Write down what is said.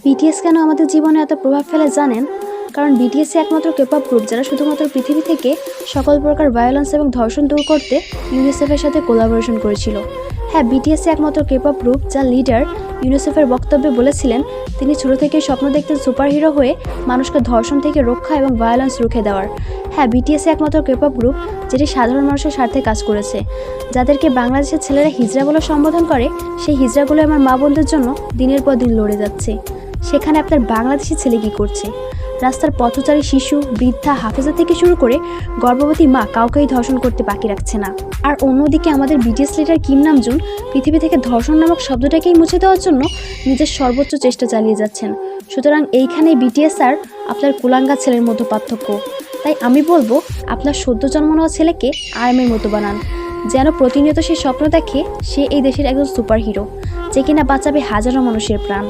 BTS কেন আমাদের জীবনে এত প্রভাব ফেলে জানেন? কারণ বিটিএস একমাত্র কেপপ গ্রুপ যারা শুধুমাত্র পৃথিবী থেকে সকল প্রকার ভায়োলেন্স এবং ধর্ষণ দূর করতে ইউনিসেফের সাথে কোলাবোরেশন করেছিল। হ্যাঁ, বিটিএস একমাত্র কেপপ গ্রুপ যার লিডার ইউনিসেফের বক্তব্যে বলেছিলেন তিনি ছোট থেকেই স্বপ্ন দেখতেন সুপারহিরো হয়ে মানুষকে ধর্ষণ থেকে রক্ষা এবং ভায়োলেন্স রুখে দেওয়ার। হ্যাঁ, বিটিএস একমাত্র কেপপ গ্রুপ যেটি সাধারণ মানুষের স্বার্থে কাজ করেছে। যাদেরকে বাংলাদেশের ছেলেরা হিজড়া বলে সম্বোধন করে, সেই হিজড়াগুলো আমার মা বোনদের জন্য দিনের পর দিন লড়ে যাচ্ছে। সেখানে আপনার বাংলাদেশি ছেলে কী করছে? রাস্তার পথচারী শিশু, বৃদ্ধা, হাফেজা থেকে শুরু করে গর্ভবতী মা কাউকেই ধর্ষণ করতে বাকি রাখছে না। আর অন্যদিকে আমাদের বিটিএস লিডার কিম নামজুন পৃথিবী থেকে ধর্ষণ নামক শব্দটাকেই মুছে দেওয়ার জন্য নিজের সর্বোচ্চ চেষ্টা চালিয়ে যাচ্ছেন। সুতরাং এইখানে বিটিএস আর আপনার কুলাঙ্গা ছেলের মতো পার্থক্য। তাই আমি বলবো আপনার সদ্য জন্ম নেওয়া ছেলেকে আর্মির মতো বানান, যেন প্রতিনিয়ত সে স্বপ্ন দেখে সে এই দেশের একজন সুপারহিরো যে কিনা বাঁচাবে হাজারো মানুষের প্রাণ।